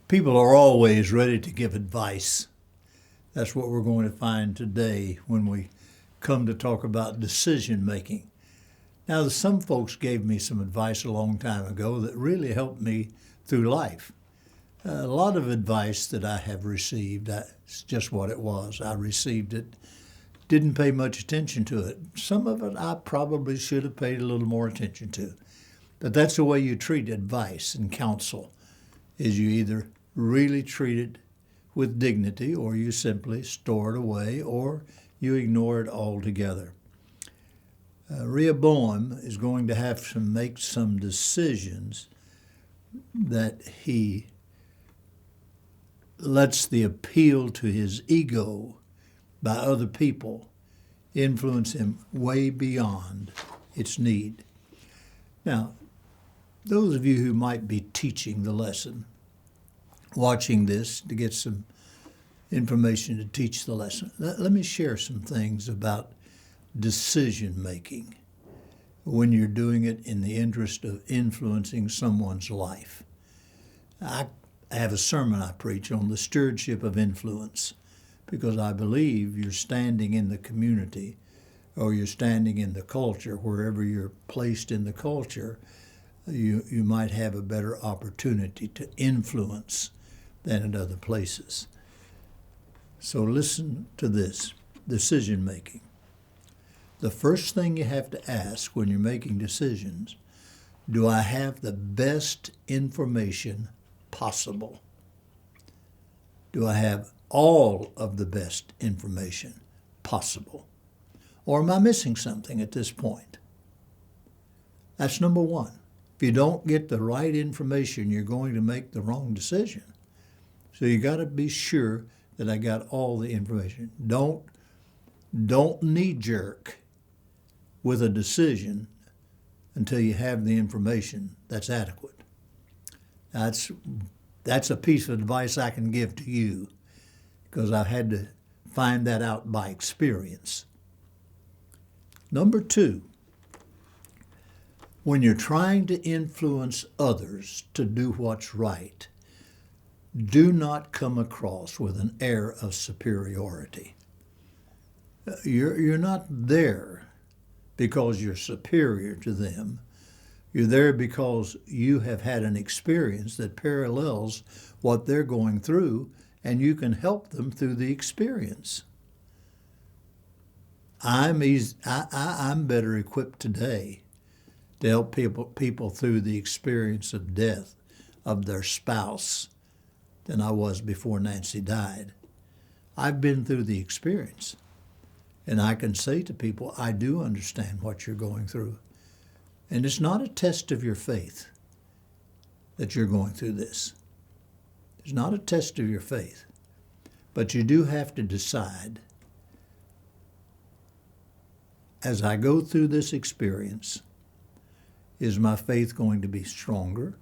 People are always ready to give advice. That's what we're going to find today when we come to talk about decision making. Now, some folks gave me some advice a long time ago that really helped me through life. A lot of advice that I have received, that's just what it was. I received it, didn't pay much attention to it. Some of it I probably should have paid a little more attention to. But that's the way you treat advice and counsel, is you either really treat it with dignity, or you simply store it away, or you ignore it altogether. Rehoboam is going to have to make some decisions that he lets the appeal to his ego by other people influence him way beyond its need. Now, those of you who might be teaching the lesson, watching this to get some information to teach the lesson, let me share some things about decision making when you're doing it in the interest of influencing someone's life. I have a sermon I preach on the stewardship of influence because I believe you're standing in the community or you're standing in the culture, wherever you're placed in the culture, you might have a better opportunity to influence than in other places. So listen to this, decision making. The first thing you have to ask when you're making decisions, do I have the best information possible? Do I have all of the best information possible? Or am I missing something at this point? That's number one. If you don't get the right information, you're going to make the wrong decision. So you got to be sure that I got all the information. Don't knee-jerk with a decision until you have the information that's adequate. That's a piece of advice I can give to you because I had to find that out by experience. Number two, when you're trying to influence others to do what's right, do not come across with an air of superiority. You're not there because you're superior to them. You're there because you have had an experience that parallels what they're going through, and you can help them through the experience. I'm better equipped today to help people through the experience of death of their spouse than I was before Nancy died. I've been through the experience. And I can say to people, I do understand what you're going through. And it's not a test of your faith that you're going through this. It's not a test of your faith. But you do have to decide, as I go through this experience, is my faith going to be stronger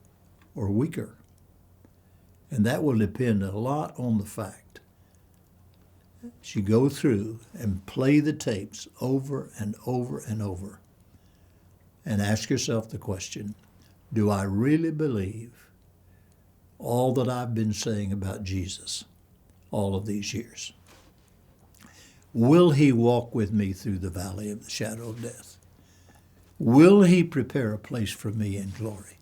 or weaker? And that will depend a lot on the fact you go through and play the tapes over and over and over and ask yourself the question, do I really believe all that I've been saying about Jesus all of these years? Will he walk with me through the valley of the shadow of death? Will he prepare a place for me in glory?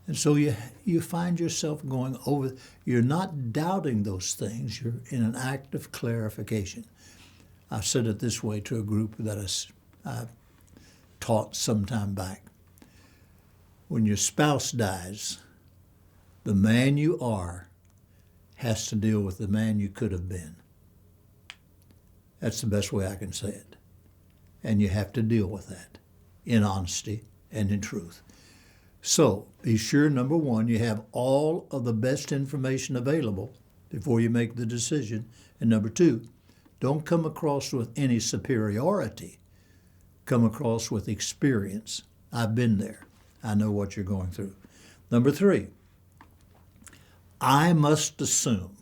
And so you find yourself going over, you're not doubting those things, you're in an act of clarification. I said it this way to a group that I taught some time back. When your spouse dies, the man you are has to deal with the man you could have been. That's the best way I can say it. And you have to deal with that in honesty and in truth. So be sure, number one, you have all of the best information available before you make the decision. And number two, don't come across with any superiority. Come across with experience. I've been there. I know what you're going through. Number three, I must assume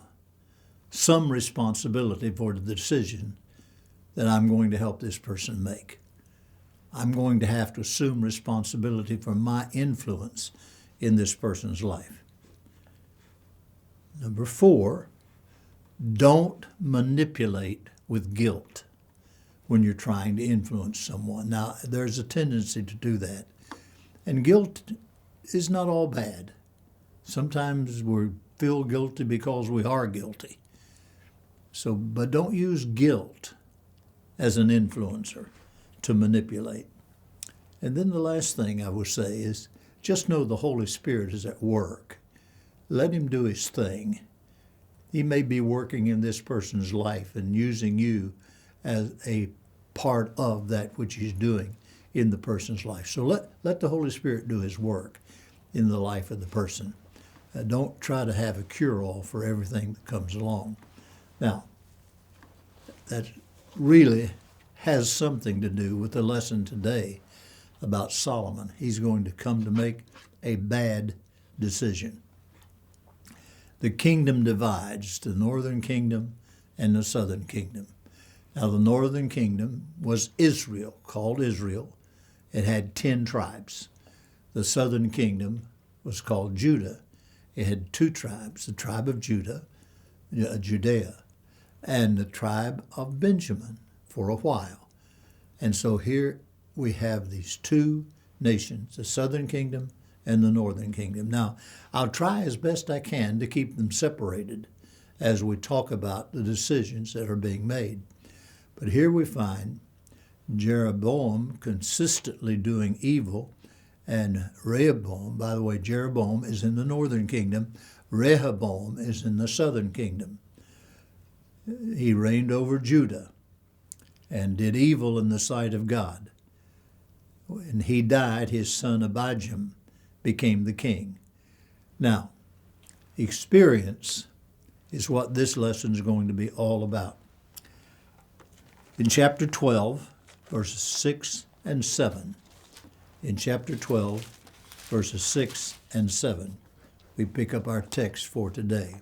some responsibility for the decision that I'm going to help this person make. I'm going to have to assume responsibility for my influence in this person's life. Number 4, don't manipulate with guilt when you're trying to influence someone. Now, there's a tendency to do that. And guilt is not all bad. Sometimes we feel guilty because we are guilty. But don't use guilt as an influencer to manipulate. And then the last thing I will say is just know the Holy Spirit is at work. Let him do his thing. He may be working in this person's life and using you as a part of that which he's doing in the person's life. So let the Holy Spirit do his work in the life of the person. Don't try to have a cure-all for everything that comes along. Now, that really has something to do with the lesson today about Solomon. He's going to come to make a bad decision. The kingdom divides, the northern kingdom and the southern kingdom. Now, the northern kingdom was Israel, called Israel. It had 10 tribes. The southern kingdom was called Judah. It had 2 tribes, the tribe of Judea, and the tribe of Benjamin for a while. And so here we have these 2 nations, the southern kingdom and the northern kingdom. Now, I'll try as best I can to keep them separated as we talk about the decisions that are being made. But here we find Jeroboam consistently doing evil, and Rehoboam, by the way, Jeroboam is in the northern kingdom, Rehoboam is in the southern kingdom. He reigned over Judah and did evil in the sight of God. When he died, his son Abijam became the king. Now, experience is what this lesson is going to be all about. In chapter 12, verses 6 and 7, in chapter 12, verses 6 and 7, we pick up our text for today.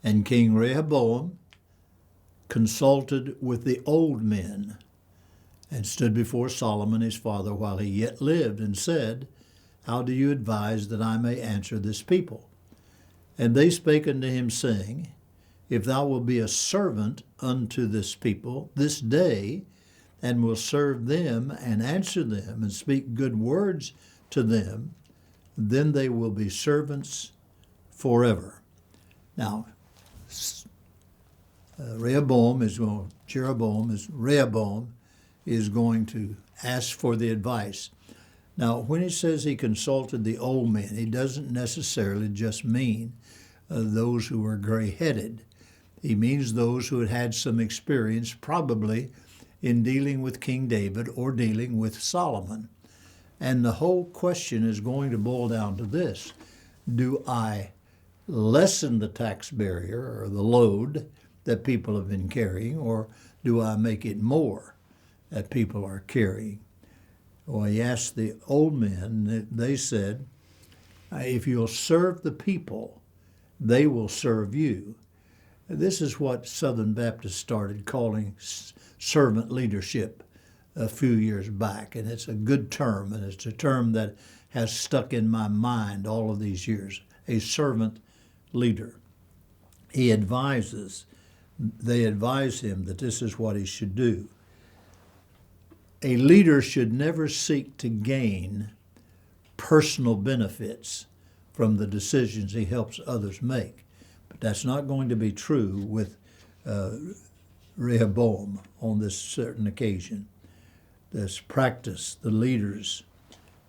And King Rehoboam consulted with the old men and stood before Solomon his father while he yet lived and said, How do you advise that I may answer this people? And they spake unto him, saying, If thou wilt be a servant unto this people this day, and will serve them and answer them and speak good words to them, then they will be servants forever. Now, Rehoboam is going to ask for the advice. Now, when he says he consulted the old men, he doesn't necessarily just mean those who were gray-headed. He means those who had had some experience, probably in dealing with King David or dealing with Solomon. And the whole question is going to boil down to this. Do I lessen the tax barrier or the load that people have been carrying, or do I make it more that people are carrying? Well, he asked the old men, they said, if you'll serve the people, they will serve you. This is what Southern Baptists started calling servant leadership a few years back, and it's a good term, and it's a term that has stuck in my mind all of these years, a servant leader. They advise him that this is what he should do. A leader should never seek to gain personal benefits from the decisions he helps others make. But that's not going to be true with Rehoboam on this certain occasion. This practice, the leaders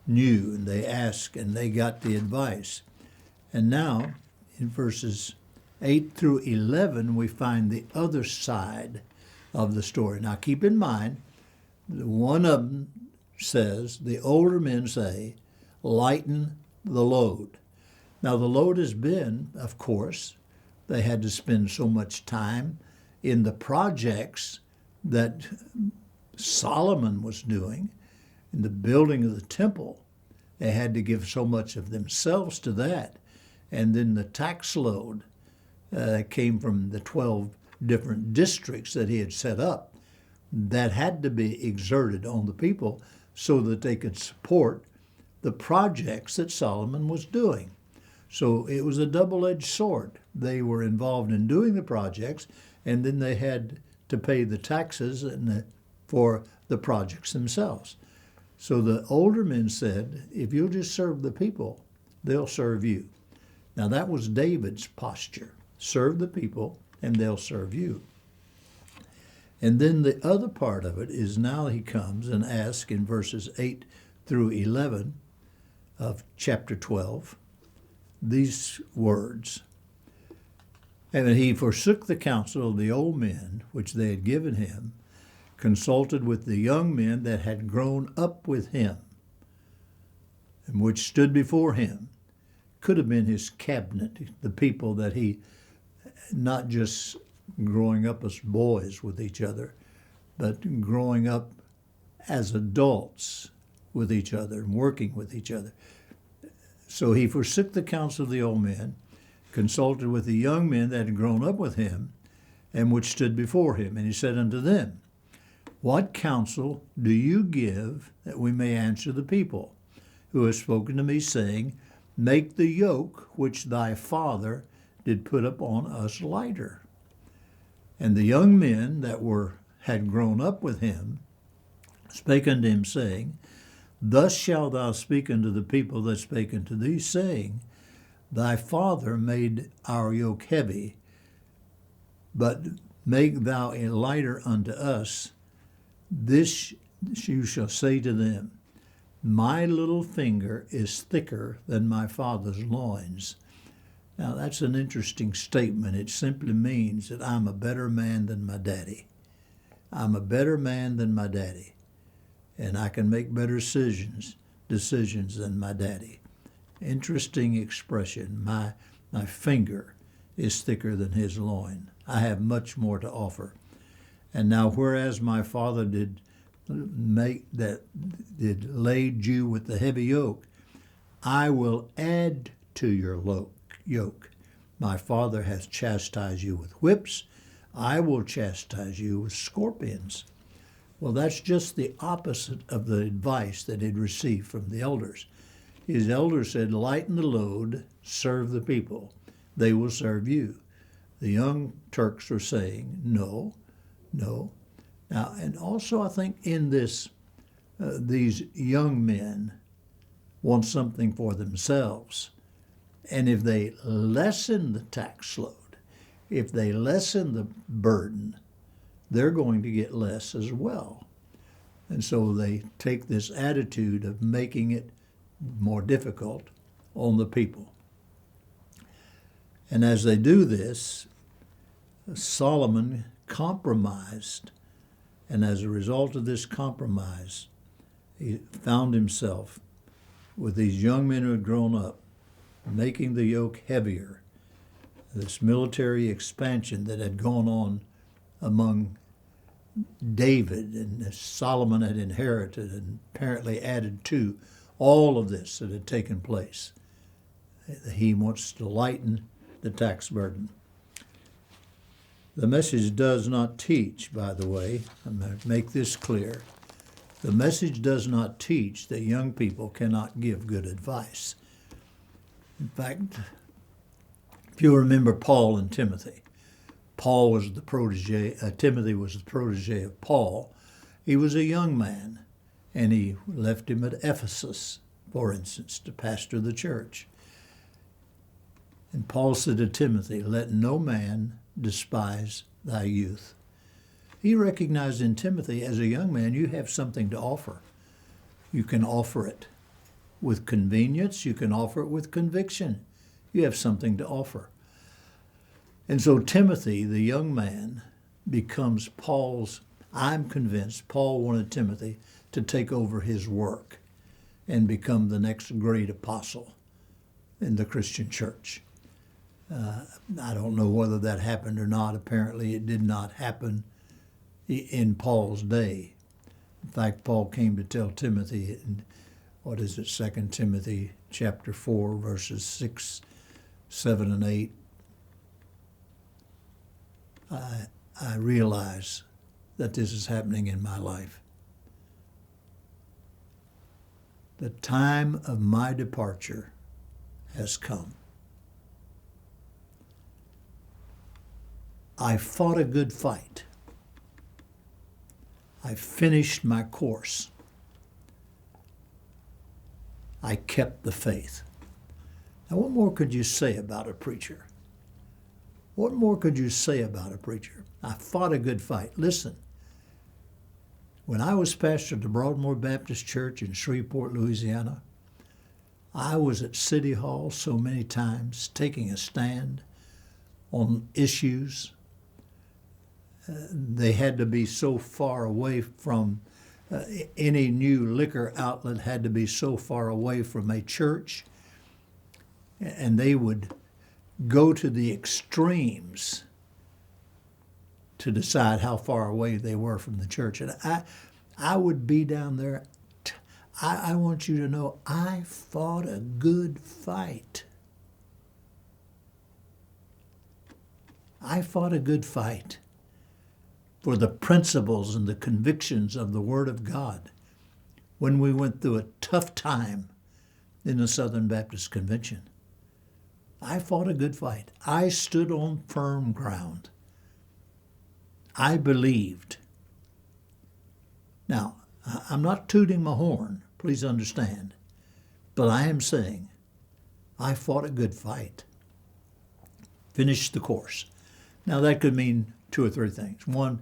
knew, and they asked, and they got the advice. And now, in verses 8 through 11, we find the other side of the story. Now, keep in mind, one of them says, the older men say, lighten the load. Now, the load has been, of course, they had to spend so much time in the projects that Solomon was doing, in the building of the temple. They had to give so much of themselves to that. And then the tax load came from the 12 different districts that he had set up. That had to be exerted on the people so that they could support the projects that Solomon was doing. So it was a double-edged sword. They were involved in doing the projects, and then they had to pay the taxes for the projects themselves. So the older men said, if you'll just serve the people, they'll serve you. Now that was David's posture. Serve the people and they'll serve you. And then the other part of it is now he comes and asks in verses 8 through 11 of chapter 12 these words. And he forsook the counsel of the old men which they had given him, consulted with the young men that had grown up with him, and which stood before him. Could have been his cabinet, the people that he, not just growing up as boys with each other, but growing up as adults with each other and working with each other. So he forsook the counsel of the old men, consulted with the young men that had grown up with him, and which stood before him. And he said unto them, what counsel do you give that we may answer the people, who have spoken to me, saying, make the yoke which thy father did put upon us lighter? And the young men that had grown up with him spake unto him, saying, thus shalt thou speak unto the people that spake unto thee, saying, thy father made our yoke heavy, but make thou it lighter unto us. This you shall say to them, my little finger is thicker than my father's loins. Now that's an interesting statement. It simply means that I'm a better man than my daddy. I'm a better man than my daddy. And I can make better decisions than my daddy. Interesting expression. My finger is thicker than his loin. I have much more to offer. And now, whereas my father did laid you with the heavy yoke, I will add to your yoke. My father has chastised you with whips. I will chastise you with scorpions. Well, that's just the opposite of the advice that he'd received from the elders. His elders said, lighten the load, serve the people. They will serve you. The young Turks were saying, no. Now, and also I think in this, these young men want something for themselves. And if they lessen the tax load, if they lessen the burden, they're going to get less as well. And so they take this attitude of making it more difficult on the people. And as they do this, Solomon compromised. And as a result of this compromise, he found himself with these young men who had grown up, making the yoke heavier. This military expansion that had gone on among David and Solomon had inherited and apparently added to all of this that had taken place. He wants to lighten the tax burden. The message does not teach, by the way, I'm going to make this clear. The message does not teach that young people cannot give good advice. In fact, if you remember Paul and Timothy, Paul was the protege, Timothy was the protege of Paul. He was a young man, and he left him at Ephesus, for instance, to pastor the church. And Paul said to Timothy, let no man despise thy youth. He recognized in Timothy, as a young man, you have something to offer. You can offer it with convenience. You can offer it with conviction. You have something to offer. And so Timothy, the young man, becomes Paul's, I'm convinced Paul wanted Timothy to take over his work and become the next great apostle in the Christian church. I don't know whether that happened or not. Apparently it did not happen in Paul's day. In fact, Paul came to tell Timothy in, 2 Timothy chapter 4, verses 6, 7, and 8. I realize that this is happening in my life. The time of my departure has come. I fought a good fight. I finished my course. I kept the faith. Now, what more could you say about a preacher? What more could you say about a preacher? I fought a good fight. Listen, when I was pastor at the Broadmoor Baptist Church in Shreveport, Louisiana, I was at City Hall so many times taking a stand on issues. They had to be so far away from any new liquor outlet had to be so far away from a church, and they would go to the extremes to decide how far away they were from the church. And I would be down there. I want you to know I fought a good fight. I fought a good fight for the principles and the convictions of the Word of God when we went through a tough time in the Southern Baptist Convention. I fought a good fight. I stood on firm ground. I believed. Now, I'm not tooting my horn, please understand, but I am saying I fought a good fight. Finished the course. Now, that could mean two or three things. One,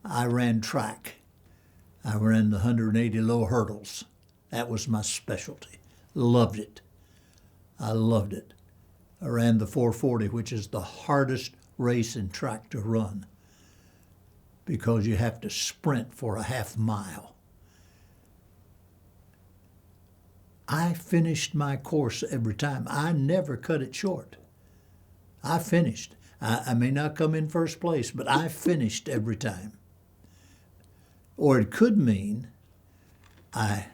I ran track. I ran the 180 low hurdles. That was my specialty. Loved it. I loved it. I ran the 440, which is the hardest race in track to run because you have to sprint for a half mile. I finished my course every time. I never cut it short. I finished. I may not come in first place, but I finished every time. Or it could mean I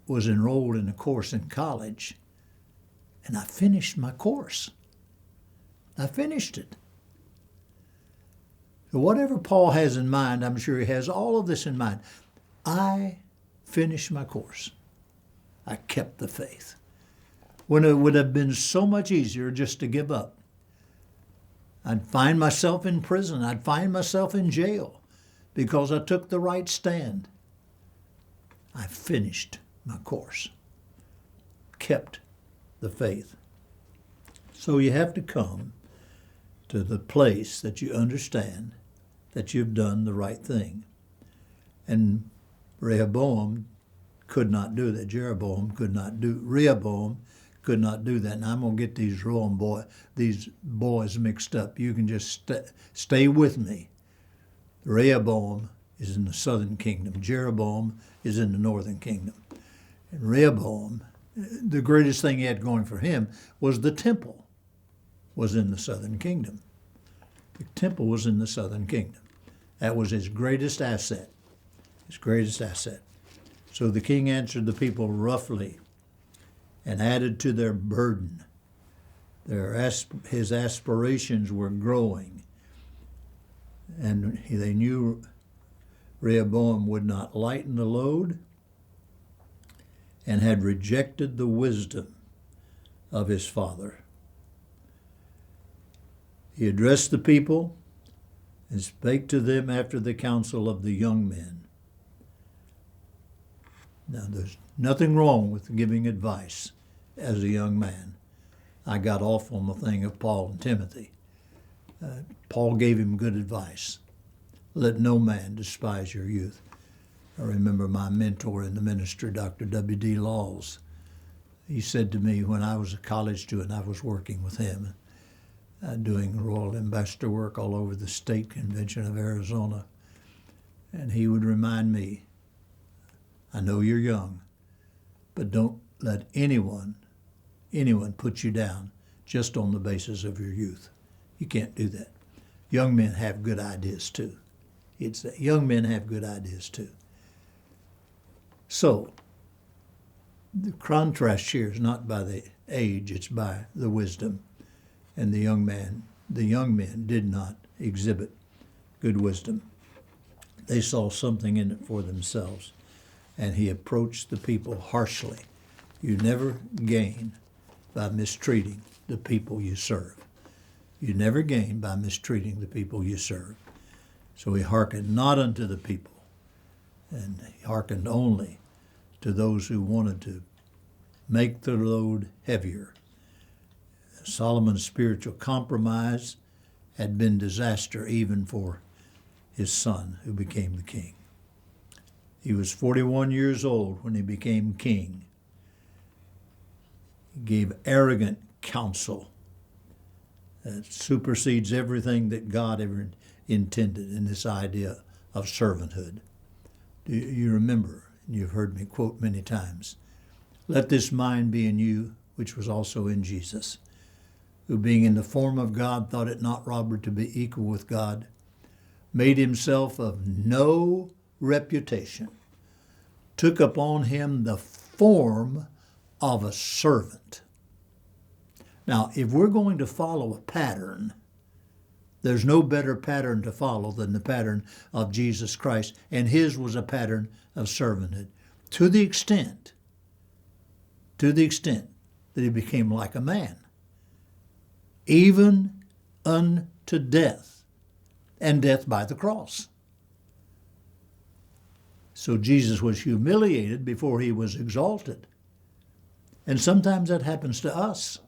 was enrolled in a course in college and I finished my course. I finished it. So whatever Paul has in mind, I'm sure he has all of this in mind. I finished my course. I kept the faith. When it would have been so much easier just to give up. I'd find myself in prison. I'd find myself in jail because I took the right stand. I finished my course. Kept the faith. So you have to come to the place that you understand that you've done the right thing. And Rehoboam could not do that. Rehoboam could not do that. And I'm going to get these boys mixed up. You can just stay with me. Rehoboam is in the southern kingdom. Jeroboam is in the northern kingdom. And Rehoboam, the greatest thing he had going for him was the temple was in the southern kingdom. The temple was in the southern kingdom. That was his greatest asset. His greatest asset. So the king answered the people roughly and added to their burden. His aspirations were growing. And they knew Rehoboam would not lighten the load and had rejected the wisdom of his father. He addressed the people and spake to them after the counsel of the young men. Now, there's nothing wrong with giving advice as a young man. I got off on the thing of Paul and Timothy. Paul gave him good advice. Let no man despise your youth. I remember my mentor in the ministry, Dr. W.D. Laws. He said to me when I was a college student, I was working with him, doing Royal Ambassador work all over the state convention of Arizona. And he would remind me, I know you're young, but don't let anyone put you down just on the basis of your youth. You can't do that. Young men have good ideas too. Young men have good ideas too. So, the contrast here is not by the age, it's by the wisdom. And the young men did not exhibit good wisdom. They saw something in it for themselves. And he approached the people harshly. You never gain by mistreating the people you serve. you never gain by mistreating the people you serve. So he hearkened not unto the people, and he hearkened only to those who wanted to make the load heavier. Solomon's spiritual compromise had been disaster even for his son, who became the king. He was 41 years old when he became king. He gave arrogant counsel that supersedes everything that God ever intended in this idea of servanthood. You remember, and you've heard me quote many times, let this mind be in you, which was also in Jesus, who being in the form of God thought it not robbery to be equal with God, made himself of no reputation, took upon him the form of a servant. Now, if we're going to follow a pattern, there's no better pattern to follow than the pattern of Jesus Christ, and his was a pattern of servanthood, to the extent that he became like a man, even unto death, and death by the cross. So Jesus was humiliated before he was exalted. And sometimes that happens to us.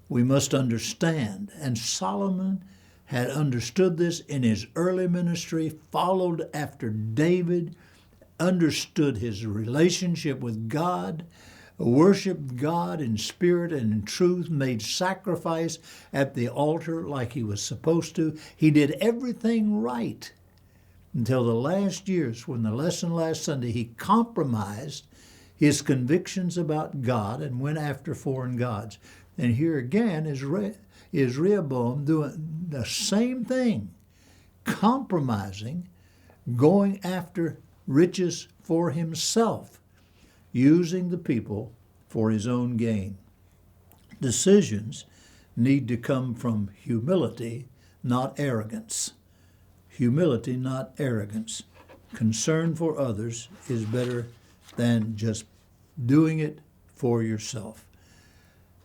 We must understand, and Solomon had understood this in his early ministry, followed after David, understood his relationship with God, worshiped God in spirit and in truth, made sacrifice at the altar like he was supposed to. He did everything right until the last years, when the lesson last Sunday, he compromised his convictions about God and went after foreign gods. And here again is Rehoboam doing the same thing, compromising, going after riches for himself, using the people for his own gain. Decisions need to come from humility, not arrogance. Humility, not arrogance. Concern for others is better than just doing it for yourself.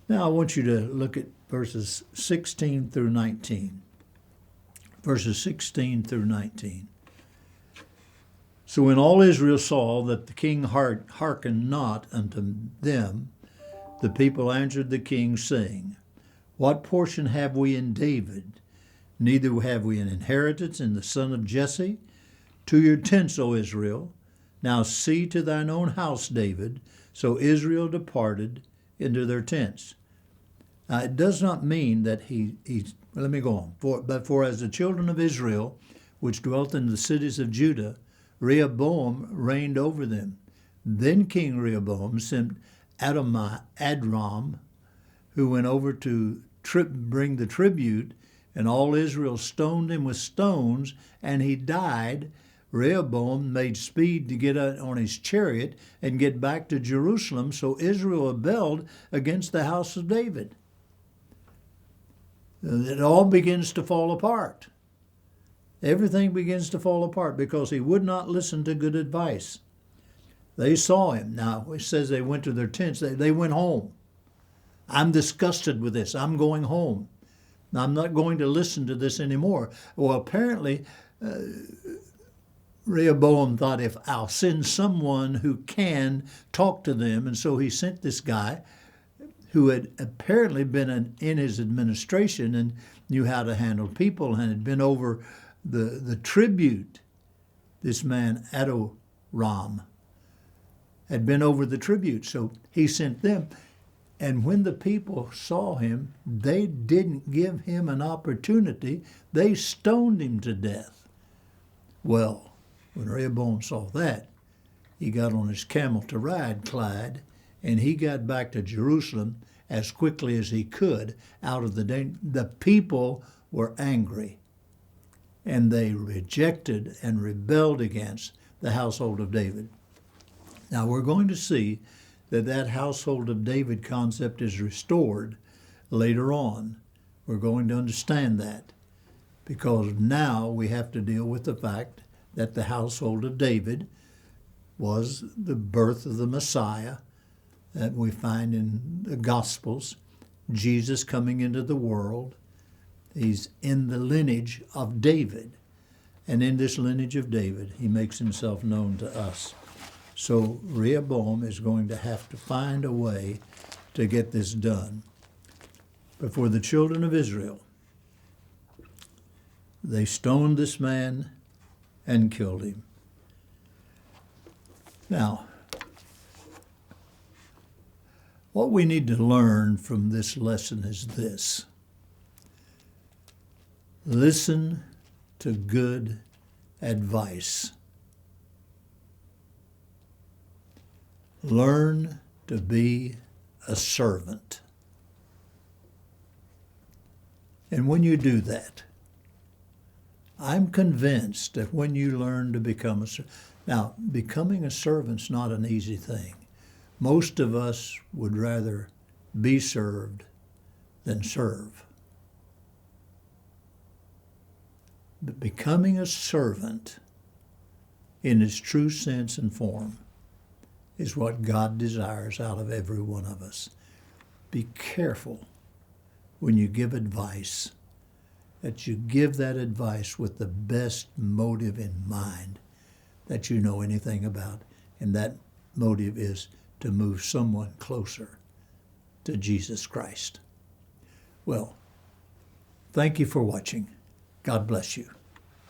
Now I want you to look at verses 16 through 19. Verses 16 through 19. So when all Israel saw that the king hearkened not unto them, the people answered the king, saying, What portion have we in David? Neither have we an inheritance in the son of Jesse. To your tents, O Israel. Now see to thine own house, David. So Israel departed into their tents. Now, it does not mean that let me go on. But as the children of Israel, which dwelt in the cities of Judah, Rehoboam reigned over them. Then King Rehoboam sent Adram, who went over to bring the tribute, and all Israel stoned him with stones, and he died. Rehoboam made speed to get on his chariot and get back to Jerusalem, so Israel rebelled against the house of David. It all begins to fall apart. Everything begins to fall apart because he would not listen to good advice. They saw him. Now, it says they went to their tents. They went home. I'm disgusted with this. I'm going home. I'm not going to listen to this anymore. Well, apparently, Rehoboam thought, if I'll send someone who can talk to them, and so he sent this guy who had apparently been in his administration and knew how to handle people and had been over the tribute. This man, Adoram, had been over the tribute, so he sent them. And when the people saw him, they didn't give him an opportunity. They stoned him to death. Well, when Rehoboam saw that, he got on his camel to ride Clyde, and he got back to Jerusalem as quickly as he could out of the danger. The people were angry, and they rejected and rebelled against the household of David. Now we're going to see that household of David concept is restored later on. We're going to understand that because now we have to deal with the fact that the household of David was the birth of the Messiah that we find in the Gospels, Jesus coming into the world, He's in the lineage of David. And in this lineage of David, he makes himself known to us. So Rehoboam is going to have to find a way to get this done. But for the children of Israel, they stoned this man and killed him. Now, what we need to learn from this lesson is this. Listen to good advice. Learn to be a servant. And when you do that, I'm convinced that when you learn to become a servant, now, becoming a servant's not an easy thing. Most of us would rather be served than serve. But becoming a servant in its true sense and form is what God desires out of every one of us. Be careful when you give advice, that you give that advice with the best motive in mind that you know anything about. And that motive is to move someone closer to Jesus Christ. Well, thank you for watching. God bless you.